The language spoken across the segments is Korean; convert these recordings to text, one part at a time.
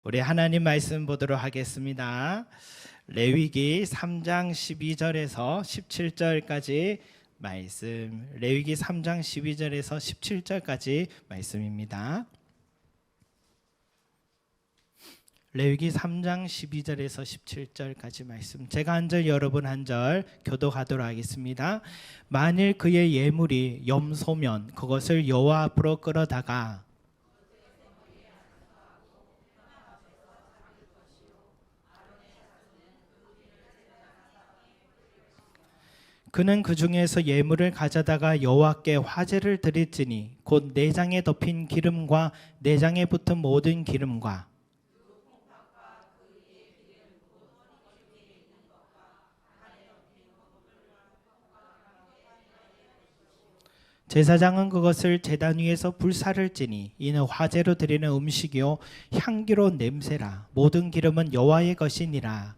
우리 하나님 말씀 보도록 하겠습니다. 레위기 3장 12절에서 17절까지 말씀. 레위기 3장 12절에서 17절까지 말씀입니다. 레위기 3장 12절에서 17절까지 말씀. 제가 한 절 여러분 한 절 교독하도록 하겠습니다. 만일 그의 예물이 염소면 그것을 여호와 앞으로 끌어다가 그는 그 중에서 예물을 가져다가 여호와께 화제를 드릴지니 곧 내장에 덮인 기름과 내장에 붙은 모든 기름과 제사장은 그것을 제단 위에서 불사를 지니 이는 화제로 드리는 음식이요 향기로운 냄새라. 모든 기름은 여호와의 것이니라.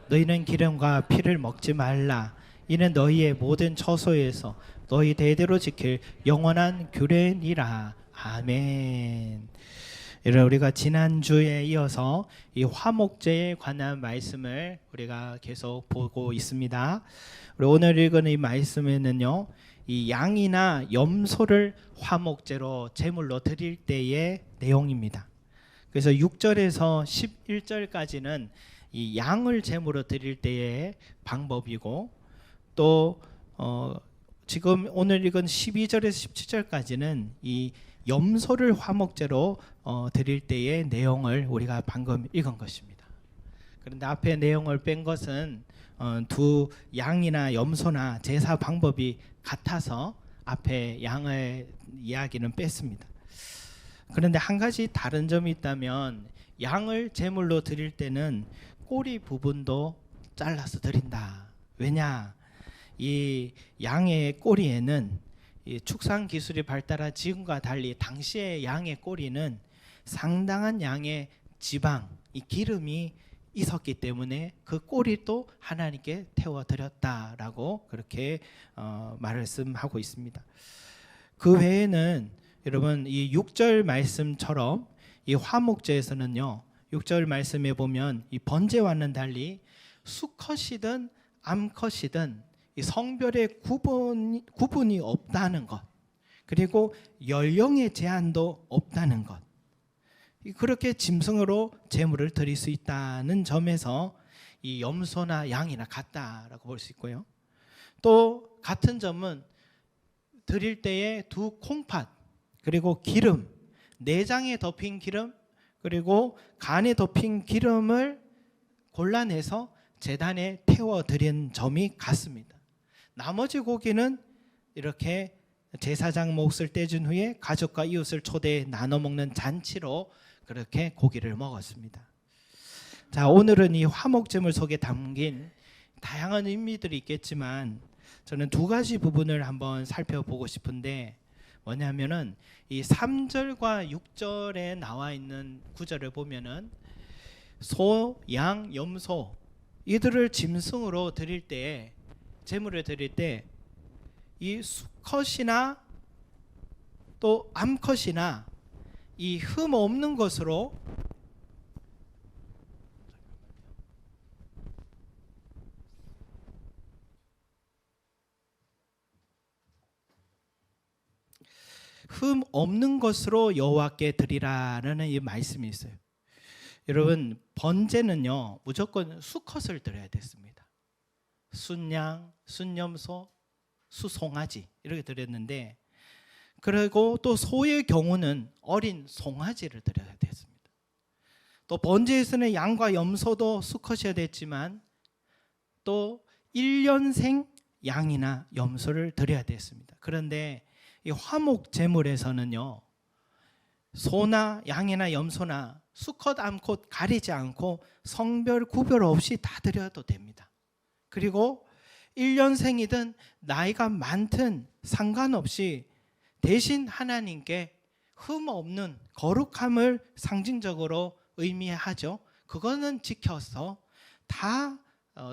너희는 기름과 피를 먹지 말라. 이는 너희의 모든 처소에서 너희 대대로 지킬 영원한 규례니라. 아멘. 여러분, 우리가 지난주에 이어서 이 화목제에 관한 말씀을 우리가 계속 보고 있습니다. 우리 오늘 읽은 이 말씀에는요, 이 양이나 염소를 화목제로 제물로 드릴 때의 내용입니다. 그래서 6절에서 11절까지는 이 양을 제물로 드릴 때의 방법이고, 또 지금 오늘 읽은 12절에서 17절까지는 이 염소를 화목제로 드릴 때의 내용을 우리가 방금 읽은 것입니다. 그런데 앞에 내용을 뺀 것은 두 양이나 염소나 제사 방법이 같아서 앞에 양의 이야기는 뺐습니다. 그런데 한 가지 다른 점이 있다면 양을 제물로 드릴 때는 꼬리 부분도 잘라서 드린다. 왜냐? 이 양의 꼬리에는 이 축산 기술이 발달한 지금과 달리 당시의 양의 꼬리는 상당한 양의 지방, 이 기름이 있었기 때문에 그 꼬리도 하나님께 태워 드렸다라고 그렇게 말씀하고 있습니다. 그 외에는 여러분 이 6절 말씀처럼 이 화목제에서는요, 6절 말씀에 보면 이 번제와는 달리 수컷이든 암컷이든 이 성별의 구분이 없다는 것, 그리고 연령의 제한도 없다는 것, 그렇게 짐승으로 제물을 드릴 수 있다는 점에서 이 염소나 양이나 같다라고 볼 수 있고요. 또 같은 점은 드릴 때에 두 콩팥, 그리고 기름, 내장에 덮인 기름, 그리고 간에 덮인 기름을 골라내서 제단에 태워 드린 점이 같습니다. 나머지 고기는 이렇게 제사장 몫을 떼준 후에 가족과 이웃을 초대해 나눠 먹는 잔치로 그렇게 고기를 먹었습니다. 자, 오늘은 이 화목제물 속에 담긴 다양한 의미들이 있겠지만 저는 두 가지 부분을 한번 살펴보고 싶은데, 뭐냐면은 이 3절과 6절에 나와 있는 구절을 보면은 소, 양, 염소 이들을 짐승으로 드릴 때, 제물을 드릴 때 이 수컷이나 또 암컷이나 이 흠 없는 것으로 흠 없는 것으로 여호와께 드리라는 이 말씀이 있어요. 여러분, 번제는요 무조건 수컷을 드려야 됐습니다. 순양, 순염소, 수송아지 이렇게 드렸는데, 그리고 또 소의 경우는 어린 송아지를 드려야 됐습니다. 또 번제에서는 양과 염소도 수컷이어야 됐지만 또 1년생 양이나 염소를 드려야 됐습니다. 그런데 이 화목 제물에서는요, 소나 양이나 염소나 수컷 암컷 가리지 않고 성별 구별 없이 다 드려도 됩니다. 그리고 1년생이든 나이가 많든 상관없이 대신 하나님께 흠 없는 거룩함을 상징적으로 의미하죠. 그거는 지켜서 다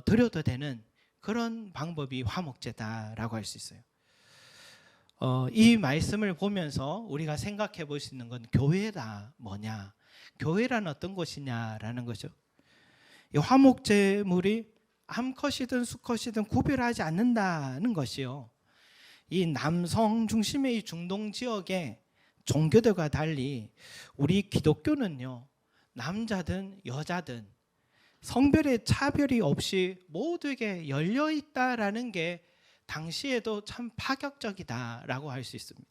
드려도 되는 그런 방법이 화목제다라고 할 수 있어요. 이 말씀을 보면서 우리가 생각해 볼 수 있는 건 교회다 뭐냐? 교회란 어떤 곳이냐라는 거죠. 이 화목제물이 암컷이든 수컷이든 구별하지 않는다는 것이요. 이 남성 중심의 이 중동 지역의 종교들과 달리 우리 기독교는요, 남자든 여자든 성별의 차별이 없이 모두에게 열려 있다라는 게 당시에도 참 파격적이다라고 할 수 있습니다.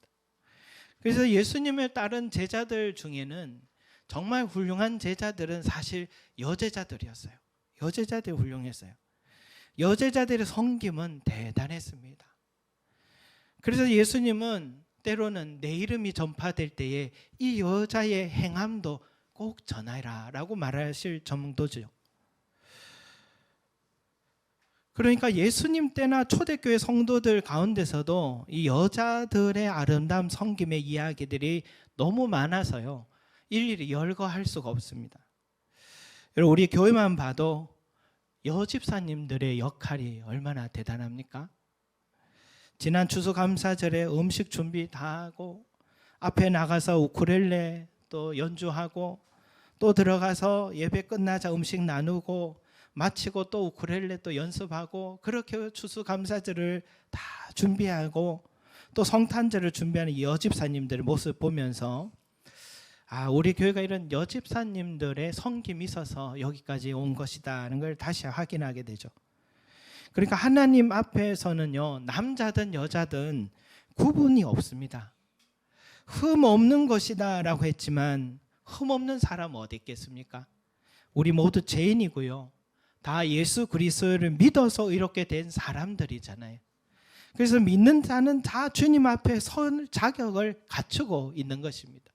그래서 예수님을 따른 제자들 중에는 정말 훌륭한 제자들은 사실 여제자들이었어요. 여제자들이 훌륭했어요. 여제자들의 섬김은 대단했습니다. 그래서 예수님은 때로는 내 이름이 전파될 때에 이 여자의 행함도 꼭 전하라 라고 말하실 정도죠. 그러니까 예수님 때나 초대교회 성도들 가운데서도 이 여자들의 아름다운 섬김의 이야기들이 너무 많아서요, 일일이 열거할 수가 없습니다. 여러분, 우리 교회만 봐도 여집사님들의 역할이 얼마나 대단합니까? 지난 추수감사절에 음식 준비 다 하고 앞에 나가서 우쿨렐레 또 연주하고 또 들어가서 예배 끝나자 음식 나누고 마치고 또 우쿨렐레 또 연습하고 그렇게 추수감사절을 다 준비하고 또 성탄절을 준비하는 이 여집사님들의 모습 보면서 우리 교회가 이런 여집사님들의 섬김이 있어서 여기까지 온 것이다는 걸 다시 확인하게 되죠. 그러니까 하나님 앞에서는요, 남자든 여자든 구분이 없습니다. 흠 없는 것이다 라고 했지만 흠 없는 사람은 어디 있겠습니까? 우리 모두 죄인이고요, 다 예수 그리스도를 믿어서 이렇게 된 사람들이잖아요. 그래서 믿는 자는 다 주님 앞에 설 자격을 갖추고 있는 것입니다.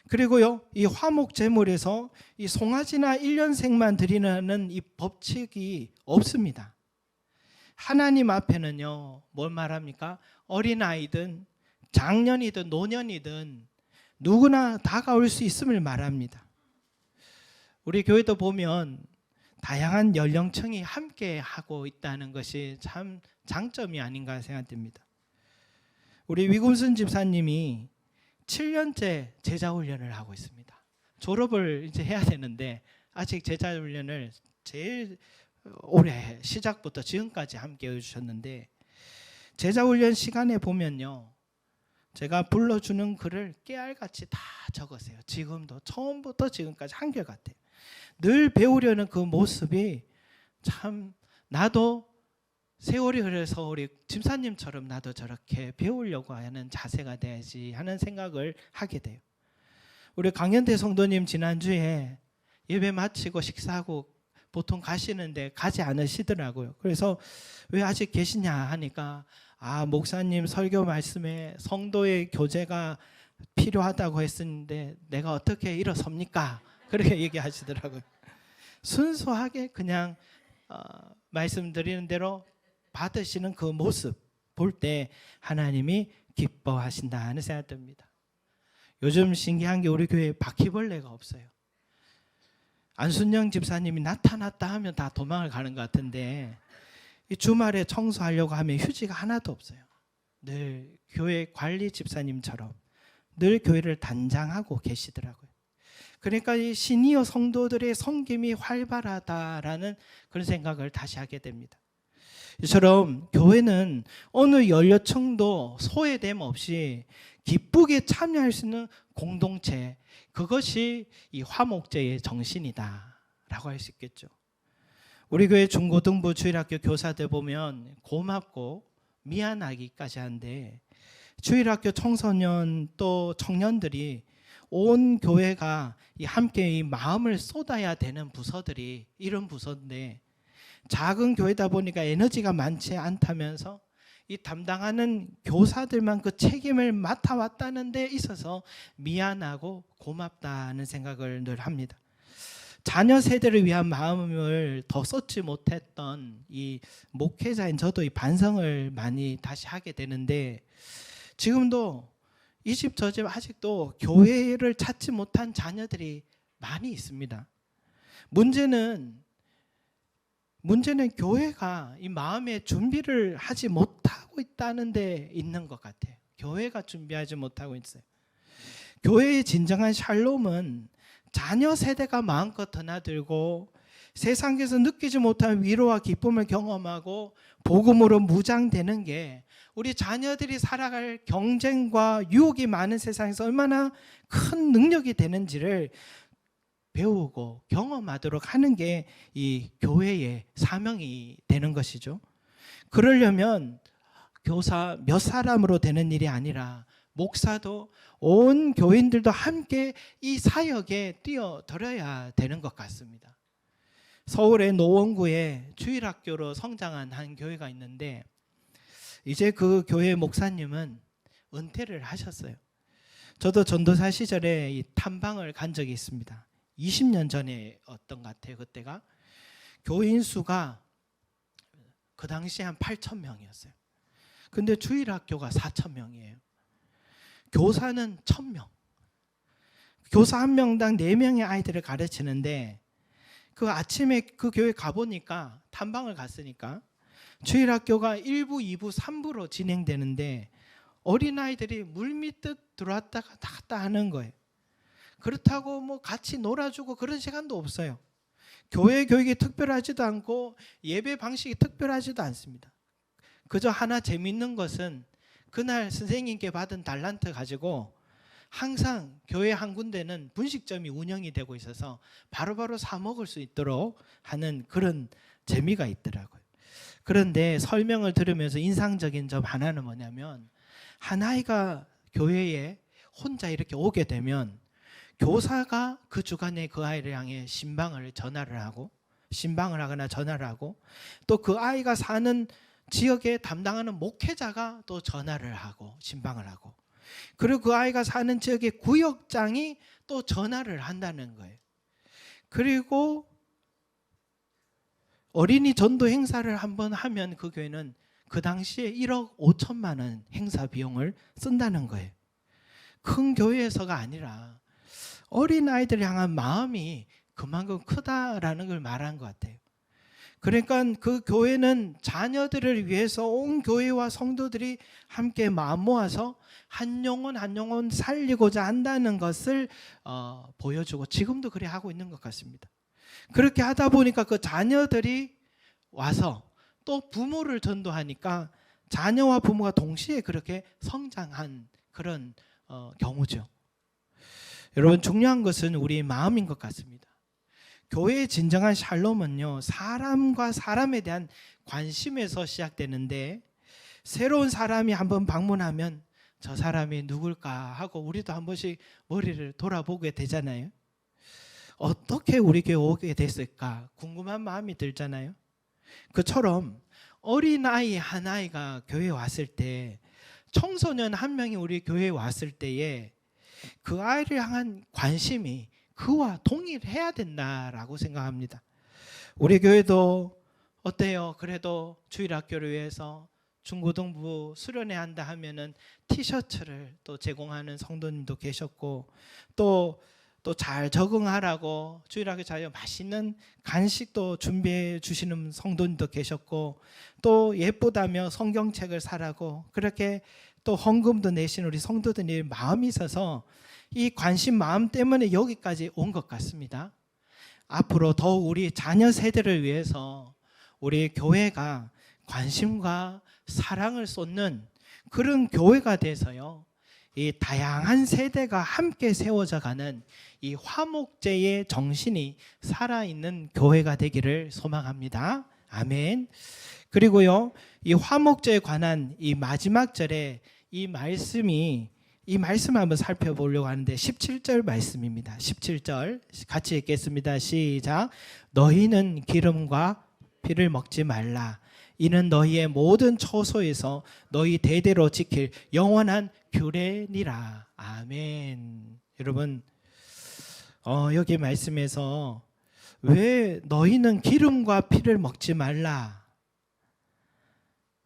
그리고요, 이 화목 제물에서 이 송아지나 1년생만 드리는 이 법칙이 없습니다. 하나님 앞에는요, 뭘 말합니까? 어린아이든 장년이든 노년이든 누구나 다가올 수 있음을 말합니다. 우리 교회도 보면 다양한 연령층이 함께 하고 있다는 것이 참 장점이 아닌가 생각됩니다. 우리 위금순 집사님이 7년째 제자훈련을 하고 있습니다. 졸업을 이제 해야 되는데 아직 제자훈련을 제일 올해 시작부터 지금까지 함께 해주셨는데, 제자훈련 시간에 보면요, 제가 불러주는 글을 깨알같이 다 적으세요. 지금도 처음부터 지금까지 한결같아요. 늘 배우려는 그 모습이 참, 나도 세월이 흐려서 우리 집사님처럼 나도 저렇게 배우려고 하는 자세가 돼야지 하는 생각을 하게 돼요. 우리 강현대 성도님 지난주에 예배 마치고 식사하고 보통 가시는데 가지 않으시더라고요. 그래서 왜 아직 계시냐 하니까 목사님 설교 말씀에 성도의 교제가 필요하다고 했었는데 내가 어떻게 일어섭니까? 그렇게 얘기하시더라고요. 순수하게 그냥 말씀드리는 대로 받으시는 그 모습 볼 때 하나님이 기뻐하신다는 생각이 듭니다. 요즘 신기한 게 우리 교회에 바퀴벌레가 없어요. 안순영 집사님이 나타났다 하면 다 도망을 가는 것 같은데 이 주말에 청소하려고 하면 휴지가 하나도 없어요. 늘 교회 관리 집사님처럼 늘 교회를 단장하고 계시더라고요. 그러니까 이 시니어 성도들의 섬김이 활발하다라는 그런 생각을 다시 하게 됩니다. 이처럼 교회는 어느 연령층도 소외됨 없이 기쁘게 참여할 수 있는 공동체, 그것이 이 화목제의 정신이다 라고 할 수 있겠죠. 우리 교회 중고등부 주일학교 교사들 보면 고맙고 미안하기까지 한데, 주일학교 청소년 또 청년들이 온 교회가 함께 이 마음을 쏟아야 되는 부서들이 이런 부서인데, 작은 교회다 보니까 에너지가 많지 않다면서 이 담당하는 교사들만 그 책임을 맡아왔다는 데 있어서 미안하고 고맙다는 생각을 늘 합니다. 자녀 세대를 위한 마음을 더 쏟지 못했던 이 목회자인 저도 이 반성을 많이 다시 하게 되는데, 지금도 이 집 저 집 아직도 교회를 찾지 못한 자녀들이 많이 있습니다. 문제는 교회가 이 마음의 준비를 하지 못하고 있다는 데 있는 것 같아요. 교회가 준비하지 못하고 있어요. 교회의 진정한 샬롬은 자녀 세대가 마음껏 드나들고 세상에서 느끼지 못한 위로와 기쁨을 경험하고 복음으로 무장되는 게 우리 자녀들이 살아갈 경쟁과 유혹이 많은 세상에서 얼마나 큰 능력이 되는지를 배우고 경험하도록 하는 게 이 교회의 사명이 되는 것이죠. 그러려면 교사 몇 사람으로 되는 일이 아니라 목사도 온 교인들도 함께 이 사역에 뛰어들어야 되는 것 같습니다. 서울의 노원구에 주일학교로 성장한 한 교회가 있는데 이제 그 교회 목사님은 은퇴를 하셨어요. 저도 전도사 시절에 이 탐방을 간 적이 있습니다. 20년 전에 어떤 것 같아요. 그때가 교인 수가 그 당시에 한 8천 명이었어요. 근데 주일학교가 4천 명이에요. 교사는 1,000명. 교사 한 명당 4명의 아이들을 가르치는데 그 아침에 그 교회 가보니까 탐방을 갔으니까 주일학교가 1부, 2부, 3부로 진행되는데 어린아이들이 물밀듯 들어왔다가 나갔다 하는 거예요. 그렇다고 뭐 같이 놀아주고 그런 시간도 없어요. 교회 교육이 특별하지도 않고 예배 방식이 특별하지도 않습니다. 그저 하나 재밌는 것은 그날 선생님께 받은 달란트 가지고 항상 교회 한 군데는 분식점이 운영이 되고 있어서 바로바로 사 먹을 수 있도록 하는 그런 재미가 있더라고요. 그런데 설명을 들으면서 인상적인 점 하나는 뭐냐면 한 아이가 교회에 혼자 이렇게 오게 되면 교사가 그 주간에 그 아이를 향해 신방을 하거나 전화를 하고 또 그 아이가 사는 지역에 담당하는 목회자가 또 전화를 하고 신방을 하고 그리고 그 아이가 사는 지역의 구역장이 또 전화를 한다는 거예요. 그리고 어린이 전도 행사를 한번 하면 그 교회는 그 당시에 1억 5천만 원 행사 비용을 쓴다는 거예요. 큰 교회에서가 아니라 어린아이들 향한 마음이 그만큼 크다라는 걸 말한 것 같아요. 그러니까 그 교회는 자녀들을 위해서 온 교회와 성도들이 함께 마음 모아서 한 영혼 한 영혼 살리고자 한다는 것을 보여주고 지금도 그래 하고 있는 것 같습니다. 그렇게 하다 보니까 그 자녀들이 와서 또 부모를 전도하니까 자녀와 부모가 동시에 그렇게 성장한 그런 경우죠. 여러분 중요한 것은 우리 마음인 것 같습니다. 교회의 진정한 샬롬은요, 사람과 사람에 대한 관심에서 시작되는데 새로운 사람이 한번 방문하면 저 사람이 누굴까 하고 우리도 한 번씩 머리를 돌아보게 되잖아요. 어떻게 우리 교회 오게 됐을까 궁금한 마음이 들잖아요. 그처럼 어린아이 하나가 교회에 왔을 때 청소년 한 명이 우리 교회에 왔을 때에 그 아이를 향한 관심이 그와 동일해야 된다라고 생각합니다. 우리 교회도 어때요? 그래도 주일학교를 위해서 중고등부 수련회 한다 하면은 티셔츠를 또 제공하는 성도님도 계셨고 또 잘 적응하라고 주일학교 자유 맛있는 간식도 준비해 주시는 성도님도 계셨고 또 예쁘다며 성경책을 사라고 그렇게 또 헌금도 내신 우리 성도들이 마음이 있어서 이 관심 마음 때문에 여기까지 온 것 같습니다. 앞으로 더욱 우리 자녀 세대를 위해서 우리 교회가 관심과 사랑을 쏟는 그런 교회가 돼서요, 이 다양한 세대가 함께 세워져 가는 이 화목제의 정신이 살아있는 교회가 되기를 소망합니다. 아멘. 그리고요, 이 화목제에 관한 이 마지막 절에 이 말씀 한번 살펴보려고 하는데 17절 말씀입니다. 17절 같이 읽겠습니다. 시작. 너희는 기름과 피를 먹지 말라. 이는 너희의 모든 처소에서 너희 대대로 지킬 영원한 규례니라. 아멘. 여러분 여기 말씀에서 왜 너희는 기름과 피를 먹지 말라?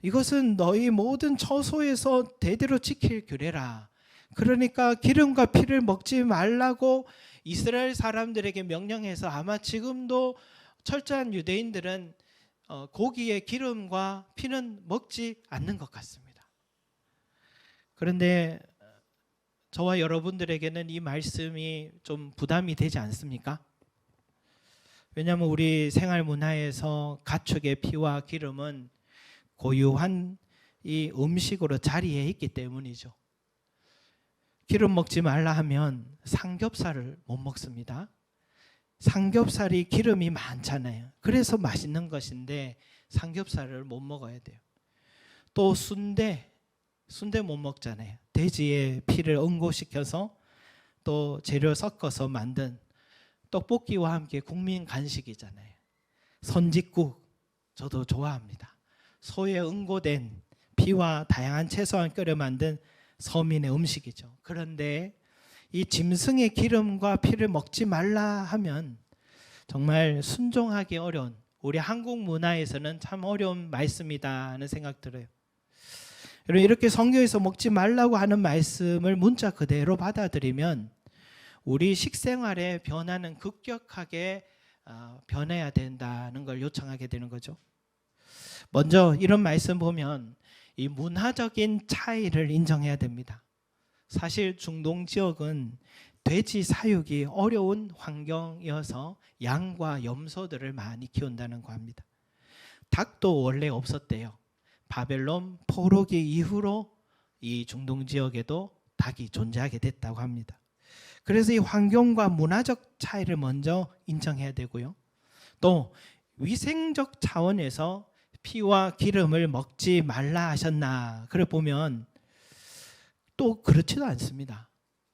이것은 너희 모든 처소에서 대대로 지킬 규례라. 그러니까 기름과 피를 먹지 말라고 이스라엘 사람들에게 명령해서 아마 지금도 철저한 유대인들은 고기에 기름과 피는 먹지 않는 것 같습니다. 그런데 저와 여러분들에게는 이 말씀이 좀 부담이 되지 않습니까? 왜냐하면 우리 생활 문화에서 가축의 피와 기름은 고유한 이 음식으로 자리에 있기 때문이죠. 기름 먹지 말라 하면 삼겹살을 못 먹습니다. 삼겹살이 기름이 많잖아요. 그래서 맛있는 것인데 삼겹살을 못 먹어야 돼요. 또 순대 못 먹잖아요. 돼지의 피를 응고시켜서 또 재료 섞어서 만든 떡볶이와 함께 국민 간식이잖아요. 선짓국 저도 좋아합니다. 소에 응고된 피와 다양한 채소와 끓여 만든 서민의 음식이죠. 그런데 이 짐승의 기름과 피를 먹지 말라 하면 정말 순종하기 어려운, 우리 한국 문화에서는 참 어려운 말씀이다 하는 생각 들어요. 여러분, 이렇게 성경에서 먹지 말라고 하는 말씀을 문자 그대로 받아들이면 우리 식생활의 변화는 급격하게 변해야 된다는 걸 요청하게 되는 거죠. 먼저 이런 말씀 보면 이 문화적인 차이를 인정해야 됩니다. 사실 중동 지역은 돼지 사육이 어려운 환경이어서 양과 염소들을 많이 키운다는 거 합니다. 닭도 원래 없었대요. 바벨론 포로기 이후로 이 중동 지역에도 닭이 존재하게 됐다고 합니다. 그래서 이 환경과 문화적 차이를 먼저 인정해야 되고요. 또 위생적 차원에서 피와 기름을 먹지 말라 하셨나? 그래 보면 또 그렇지도 않습니다.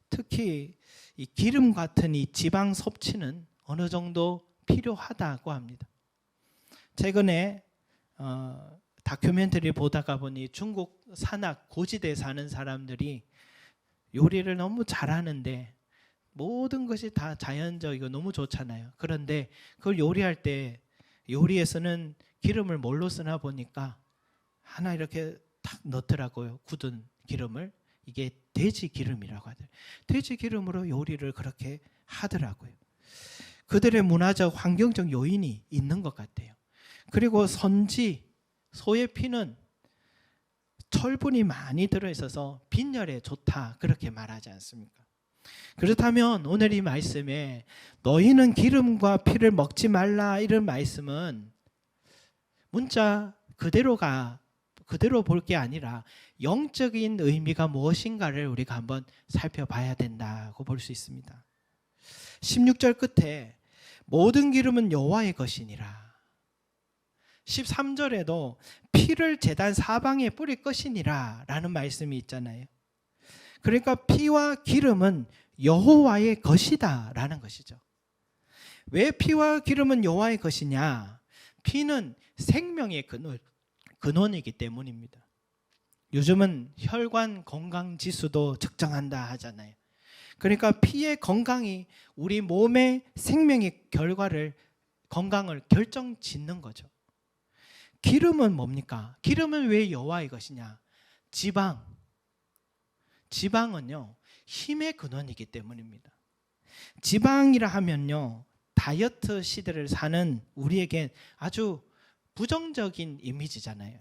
특히 이 기름 같은 이 지방 섭취는 어느 정도 필요하다고 합니다. 최근에 다큐멘터리 보다가 보니 중국 산악 고지대에 사는 사람들이 요리를 너무 잘하는데 모든 것이 다 자연적이고 너무 좋잖아요. 그런데 그걸 요리할 때 요리에서는 기름을 뭘로 쓰나 보니까 하나 이렇게 탁 넣더라고요. 굳은 기름을. 이게 돼지 기름이라고 하더라고요. 돼지 기름으로 요리를 그렇게 하더라고요. 그들의 문화적 환경적 요인이 있는 것 같아요. 그리고 선지, 소의 피는 철분이 많이 들어있어서 빈혈에 좋다 그렇게 말하지 않습니까? 그렇다면 오늘 이 말씀에 너희는 기름과 피를 먹지 말라 이런 말씀은 문자 그대로 볼 게 아니라 영적인 의미가 무엇인가를 우리가 한번 살펴봐야 된다고 볼 수 있습니다. 16절 끝에 모든 기름은 여호와의 것이니라. 13절에도 피를 제단 사방에 뿌릴 것이니라 라는 말씀이 있잖아요. 그러니까 피와 기름은 여호와의 것이다 라는 것이죠. 왜 피와 기름은 여호와의 것이냐? 피는 생명의 근원이기 때문입니다. 요즘은 혈관 건강 지수도 측정한다 하잖아요. 그러니까 피의 건강이 우리 몸의 생명의 건강을 결정짓는 거죠. 기름은 뭡니까? 기름은 왜 여호와의 것이냐? 지방은요 힘의 근원이기 때문입니다. 지방이라 하면요 다이어트 시대를 사는 우리에겐 아주 부정적인 이미지잖아요.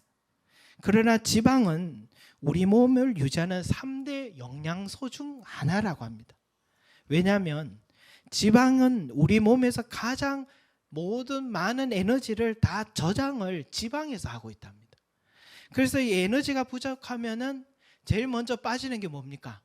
그러나 지방은 우리 몸을 유지하는 3대 영양소 중 하나라고 합니다. 왜냐하면 지방은 우리 몸에서 가장 모든 많은 에너지를 다 저장을 지방에서 하고 있답니다. 그래서 이 에너지가 부족하면은 제일 먼저 빠지는 게 뭡니까?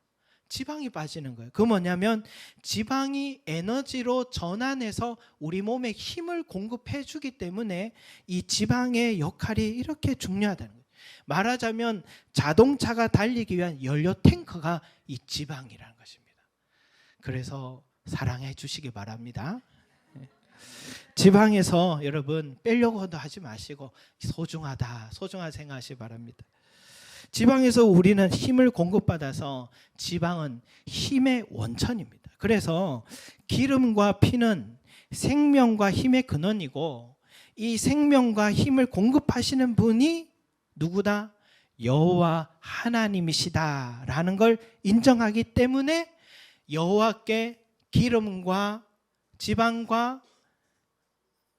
지방이 빠지는 거예요. 그 뭐냐면 지방이 에너지로 전환해서 우리 몸에 힘을 공급해 주기 때문에 이 지방의 역할이 이렇게 중요하다는 거예요. 말하자면 자동차가 달리기 위한 연료 탱커가 이 지방이라는 것입니다. 그래서 사랑해 주시기 바랍니다. 지방에서 여러분 빼려고도 하지 마시고 소중하다 생각하시기 바랍니다. 지방에서 우리는 힘을 공급받아서 지방은 힘의 원천입니다. 그래서 기름과 피는 생명과 힘의 근원이고 이 생명과 힘을 공급하시는 분이 누구다? 여호와 하나님이시다라는 걸 인정하기 때문에 여호와께 기름과 지방과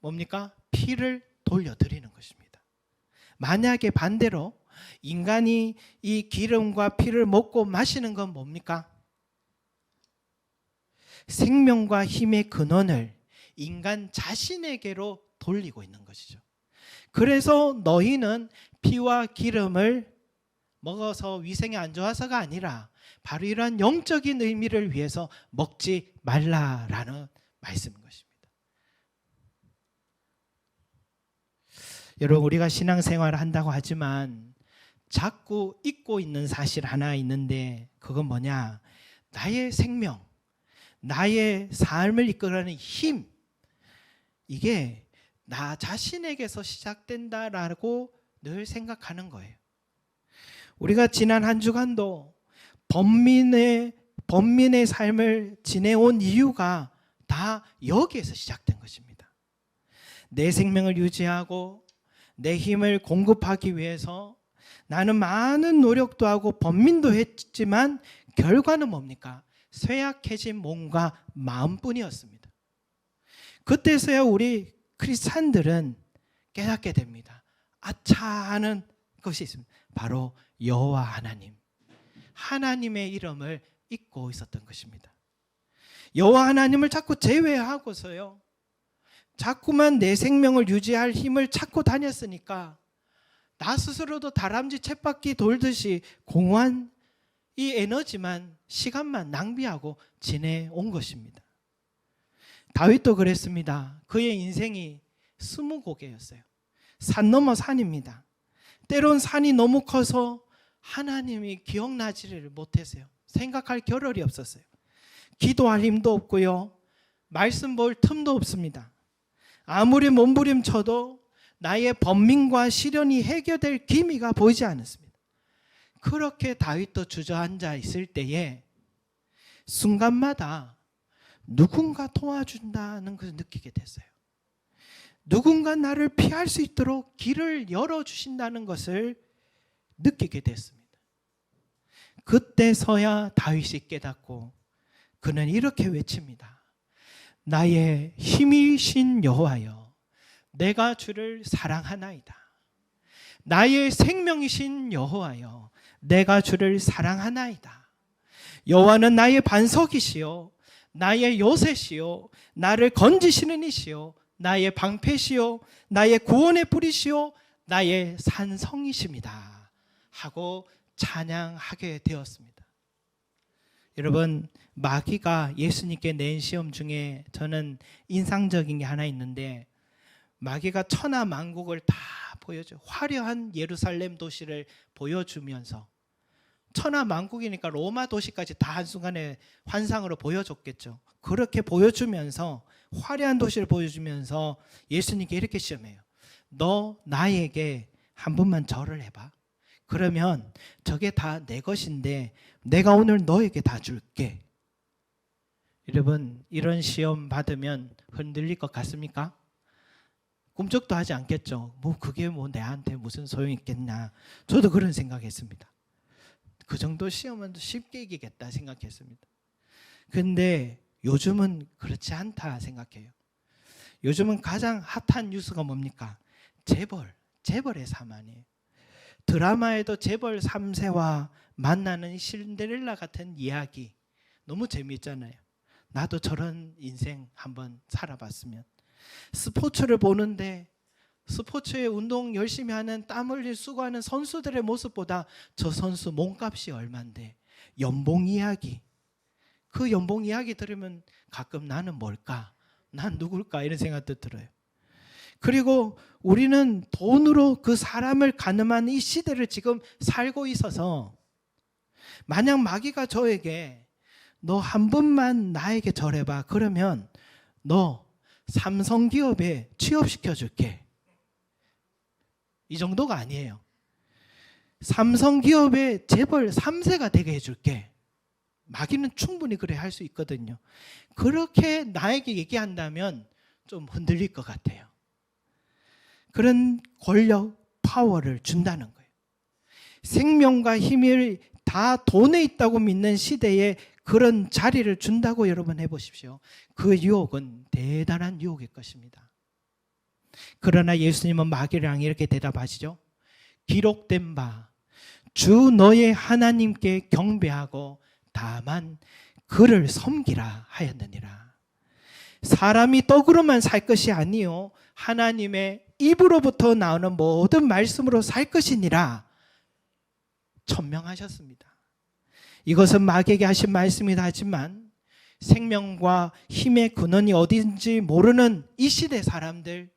뭡니까? 피를 돌려드리는 것입니다. 만약에 반대로 인간이 이 기름과 피를 먹고 마시는 건 뭡니까? 생명과 힘의 근원을 인간 자신에게로 돌리고 있는 것이죠. 그래서 너희는 피와 기름을 먹어서 위생이 안 좋아서가 아니라 바로 이러한 영적인 의미를 위해서 먹지 말라라는 말씀인 것입니다. 여러분, 우리가 신앙생활을 한다고 하지만 자꾸 잊고 있는 사실 하나 있는데, 그건 뭐냐? 나의 생명, 나의 삶을 이끌어가는 힘, 이게 나 자신에게서 시작된다라고 늘 생각하는 거예요. 우리가 지난 한 주간도 범민의 삶을 지내온 이유가 다 여기에서 시작된 것입니다. 내 생명을 유지하고 내 힘을 공급하기 위해서 나는 많은 노력도 하고 범민도 했지만 결과는 뭡니까? 쇠약해진 몸과 마음뿐이었습니다. 그때서야 우리 크리스찬들은 깨닫게 됩니다. 아차 하는 것이 있습니다. 바로 여호와 하나님, 하나님의 이름을 잊고 있었던 것입니다. 여호와 하나님을 자꾸 제외하고서요, 자꾸만 내 생명을 유지할 힘을 찾고 다녔으니까 나 스스로도 다람쥐 쳇바퀴 돌듯이 공허한 이 에너지만, 시간만 낭비하고 지내온 것입니다. 다윗도 그랬습니다. 그의 인생이 스무고개였어요. 산 넘어 산입니다. 때론 산이 너무 커서 하나님이 기억나지를 못했어요. 생각할 겨를이 없었어요. 기도할 힘도 없고요, 말씀 볼 틈도 없습니다. 아무리 몸부림쳐도 나의 번민과 시련이 해결될 기미가 보이지 않았습니다. 그렇게 다윗도 주저앉아 있을 때에 순간마다 누군가 도와준다는 것을 느끼게 됐어요. 누군가 나를 피할 수 있도록 길을 열어주신다는 것을 느끼게 됐습니다. 그때서야 다윗이 깨닫고 그는 이렇게 외칩니다. 나의 힘이신 여호와여, 내가 주를 사랑하나이다. 나의 생명이신 여호와여, 내가 주를 사랑하나이다. 여호와는 나의 반석이시요, 나의 요새시요, 나를 건지시는 이시요, 나의 방패시요, 나의 구원의 뿌리시요, 나의 산성이십니다 하고 찬양하게 되었습니다. 여러분, 마귀가 예수님께 낸 시험 중에 저는 인상적인 게 하나 있는데, 마귀가 천하 만국을 다 보여줘, 화려한 예루살렘 도시를 보여주면서, 천하 만국이니까 로마 도시까지 다 한순간에 환상으로 보여줬겠죠. 그렇게 보여주면서, 화려한 도시를 보여주면서 예수님께 이렇게 시험해요. 너 나에게 한 번만 절을 해봐. 그러면 저게 다 내 것인데 내가 오늘 너에게 다 줄게. 여러분, 이런 시험 받으면 흔들릴 것 같습니까? 꿈쩍도 하지 않겠죠. 그게 내한테 무슨 소용이 있겠냐. 저도 그런 생각했습니다. 그 정도 시험은 쉽게 이기겠다 생각했습니다. 근데 요즘은 그렇지 않다 생각해요. 요즘은 가장 핫한 뉴스가 뭡니까? 재벌의 사만이에요. 드라마에도 재벌 3세와 만나는 신데렐라 같은 이야기 너무 재미있잖아요. 나도 저런 인생 한번 살아봤으면. 스포츠를 보는데 스포츠에 운동 열심히 하는, 땀 흘릴 수고하는 선수들의 모습보다 저 선수 몸값이 얼만데 연봉 이야기, 그 연봉 이야기 들으면 가끔 나는 뭘까? 난 누굴까? 이런 생각도 들어요. 그리고 우리는 돈으로 그 사람을 가늠하는 이 시대를 지금 살고 있어서, 만약 마귀가 저에게 너 한 번만 나에게 절해봐, 그러면 너 삼성기업에 취업시켜줄게, 이 정도가 아니에요. 삼성기업의 재벌 3세가 되게 해줄게. 마귀는 충분히 그래 할 수 있거든요. 그렇게 나에게 얘기한다면 좀 흔들릴 것 같아요. 그런 권력, 파워를 준다는 거예요. 생명과 힘을 다 돈에 있다고 믿는 시대에 그런 자리를 준다고 여러분 해보십시오. 그 유혹은 대단한 유혹일 것입니다. 그러나 예수님은 마귀랑 이렇게 대답하시죠. 기록된 바 주 너의 하나님께 경배하고 다만 그를 섬기라 하였느니라. 사람이 떡으로만 살 것이 아니요 하나님의 입으로부터 나오는 모든 말씀으로 살 것이니라 천명하셨습니다. 이것은 마귀에게 하신 말씀이다 하지만 생명과 힘의 근원이 어딘지 모르는 이 시대 사람들,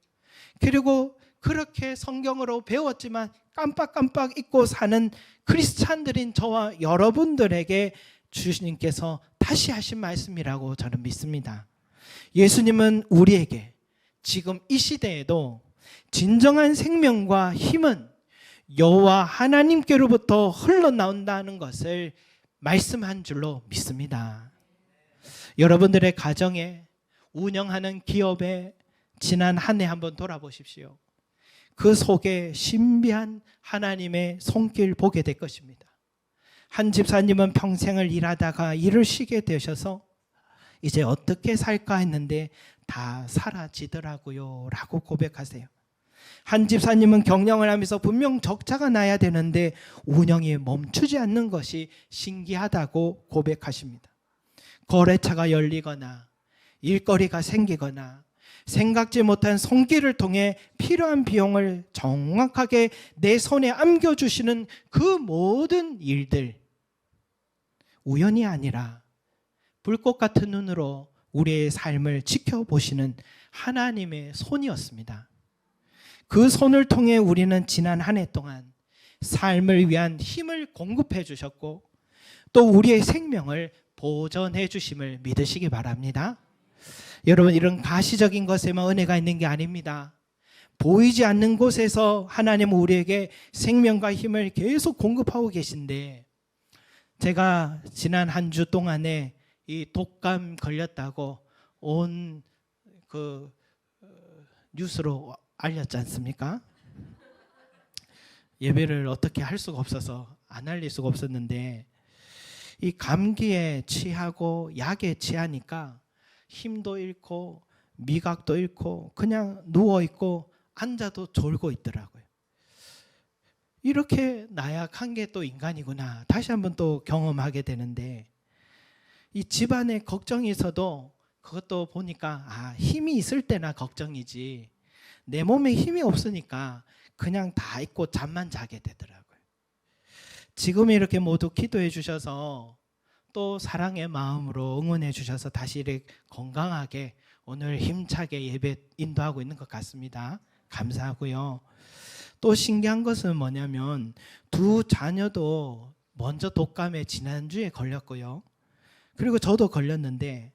그리고 그렇게 성경으로 배웠지만 깜빡깜빡 잊고 사는 크리스찬들인 저와 여러분들에게 주님께서 다시 하신 말씀이라고 저는 믿습니다. 예수님은 우리에게 지금 이 시대에도 진정한 생명과 힘은 여호와 하나님께로부터 흘러나온다는 것을 말씀한 줄로 믿습니다. 여러분들의 가정에, 운영하는 기업에 지난 한 해 한번 돌아보십시오. 그 속에 신비한 하나님의 손길 보게 될 것입니다. 한 집사님은 평생을 일하다가 일을 쉬게 되셔서 이제 어떻게 살까 했는데 다 사라지더라고요 라고 고백하세요. 한 집사님은 경영을 하면서 분명 적자가 나야 되는데 운영이 멈추지 않는 것이 신기하다고 고백하십니다. 거래처가 열리거나 일거리가 생기거나 생각지 못한 손길을 통해 필요한 비용을 정확하게 내 손에 안겨주시는 그 모든 일들, 우연이 아니라 불꽃 같은 눈으로 우리의 삶을 지켜보시는 하나님의 손이었습니다. 그 손을 통해 우리는 지난 한 해 동안 삶을 위한 힘을 공급해 주셨고 또 우리의 생명을 보존해 주심을 믿으시기 바랍니다. 여러분, 이런 가시적인 것에만 은혜가 있는 게 아닙니다. 보이지 않는 곳에서 하나님은 우리에게 생명과 힘을 계속 공급하고 계신데, 제가 지난 한 주 동안에 이 독감 걸렸다고 온 뉴스로 알렸지 않습니까? 예배를 어떻게 할 수가 없어서 안 알릴 수가 없었는데, 이 감기에 취하고 약에 취하니까 힘도 잃고 미각도 잃고 그냥 누워있고 앉아도 졸고 있더라고요. 이렇게 나약한 게 또 인간이구나 다시 한번 또 경험하게 되는데, 이 집안에 걱정이 있어도 그것도 보니까 힘이 있을 때나 걱정이지 내 몸에 힘이 없으니까 그냥 다 잊고 잠만 자게 되더라고요. 지금 이렇게 모두 기도해 주셔서 또 사랑의 마음으로 응원해 주셔서 다시 이렇게 건강하게 오늘 힘차게 예배 인도하고 있는 것 같습니다. 감사하고요. 또 신기한 것은 뭐냐면 두 자녀도 먼저 독감에 지난주에 걸렸고요. 그리고 저도 걸렸는데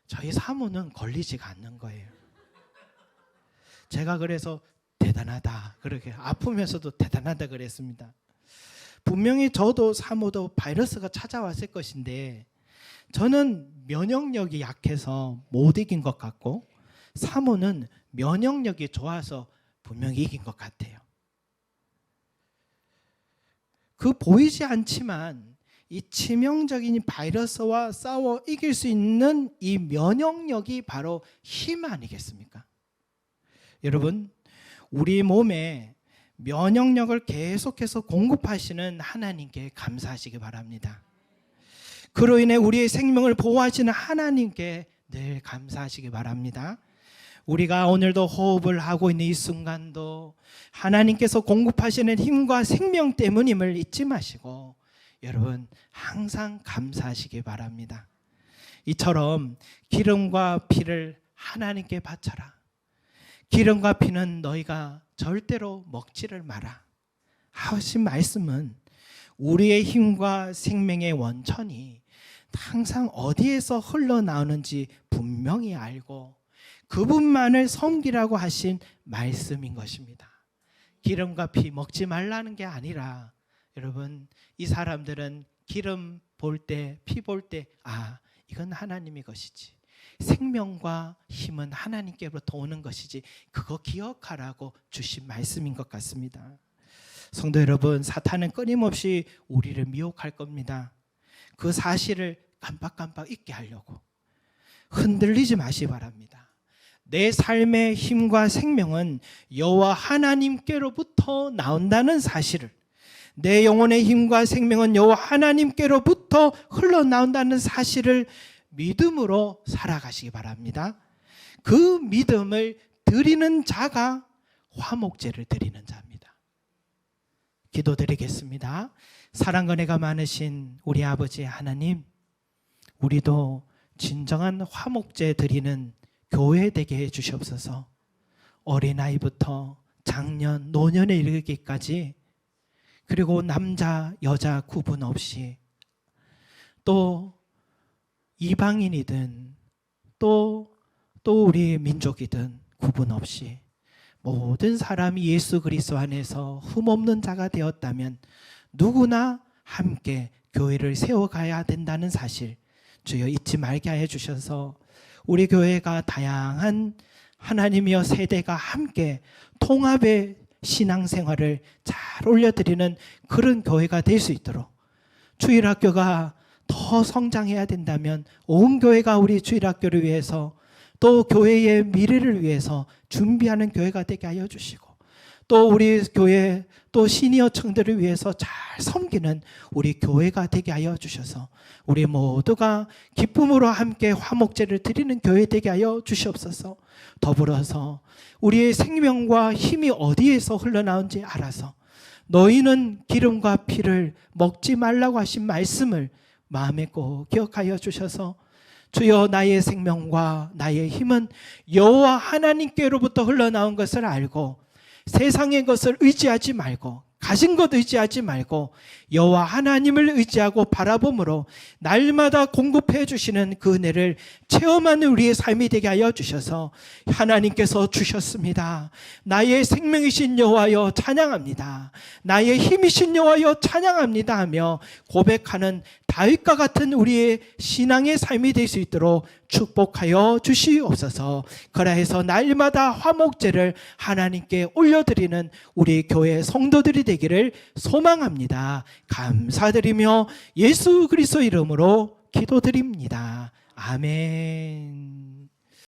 저희 사모는 걸리지가 않는 거예요. 제가 그래서 대단하다, 그렇게 아프면서도 대단하다 그랬습니다. 분명히 저도 사모도 바이러스가 찾아왔을 것인데 저는 면역력이 약해서 못 이긴 것 같고 사모는 면역력이 좋아서 분명히 이긴 것 같아요. 그 보이지 않지만 이 치명적인 바이러스와 싸워 이길 수 있는 이 면역력이 바로 힘 아니겠습니까? 여러분, 우리 몸에 면역력을 계속해서 공급하시는 하나님께 감사하시기 바랍니다. 그로 인해 우리의 생명을 보호하시는 하나님께 늘 감사하시기 바랍니다. 우리가 오늘도 호흡을 하고 있는 이 순간도 하나님께서 공급하시는 힘과 생명 때문임을 잊지 마시고 여러분 항상 감사하시기 바랍니다. 이처럼 기름과 피를 하나님께 바쳐라. 기름과 피는 너희가 절대로 먹지를 마라 하신 말씀은 우리의 힘과 생명의 원천이 항상 어디에서 흘러나오는지 분명히 알고 그분만을 섬기라고 하신 말씀인 것입니다. 기름과 피 먹지 말라는 게 아니라 여러분, 이 사람들은 기름 볼 때, 피 볼 때 이건 하나님의 것이지, 생명과 힘은 하나님께로부터 오는 것이지, 그거 기억하라고 주신 말씀인 것 같습니다. 성도 여러분, 사탄은 끊임없이 우리를 미혹할 겁니다. 그 사실을 깜빡깜빡 잊게 하려고. 흔들리지 마시기 바랍니다. 내 삶의 힘과 생명은 여호와 하나님께로부터 나온다는 사실을, 내 영혼의 힘과 생명은 여호와 하나님께로부터 흘러나온다는 사실을 믿음으로 살아가시기 바랍니다. 그 믿음을 드리는 자가 화목제를 드리는 자입니다. 기도드리겠습니다. 사랑과 은혜가 많으신 우리 아버지 하나님, 우리도 진정한 화목제 드리는 교회 되게 해 주시옵소서. 어린아이부터 장년, 노년에 이르기까지, 그리고 남자, 여자 구분 없이, 또 이방인이든 또 우리 민족이든 구분 없이 모든 사람이 예수 그리스도 안에서 흠없는 자가 되었다면 누구나 함께 교회를 세워가야 된다는 사실 주여 잊지 말게 해 주셔서 우리 교회가 다양한 하나님이여 세대가 함께 통합의 신앙생활을 잘 올려드리는 그런 교회가 될 수 있도록, 주일학교가 더 성장해야 된다면 온 교회가 우리 주일학교를 위해서 또 교회의 미래를 위해서 준비하는 교회가 되게 하여 주시고, 또 우리 교회 또 시니어층들을 위해서 잘 섬기는 우리 교회가 되게 하여 주셔서 우리 모두가 기쁨으로 함께 화목제를 드리는 교회 되게 하여 주시옵소서. 더불어서 우리의 생명과 힘이 어디에서 흘러나온지 알아서 너희는 기름과 피를 먹지 말라고 하신 말씀을 마음에 꼭 기억하여 주셔서 주여 나의 생명과 나의 힘은 여호와 하나님께로부터 흘러나온 것을 알고 세상의 것을 의지하지 말고 가진 것 의지하지 말고 여호와 하나님을 의지하고 바라봄으로 날마다 공급해 주시는 그 은혜를 체험하는 우리의 삶이 되게 하여 주셔서 하나님께서 주셨습니다. 나의 생명이신 여호와여 찬양합니다. 나의 힘이신 여호와여 찬양합니다 하며 고백하는 다윗과 같은 우리의 신앙의 삶이 될 수 있도록 축복하여 주시옵소서. 그러해서 날마다 화목제를 하나님께 올려드리는 우리 교회 성도들이 되기를 소망합니다. 감사드리며 예수 그리스도 이름으로 기도드립니다. 아멘.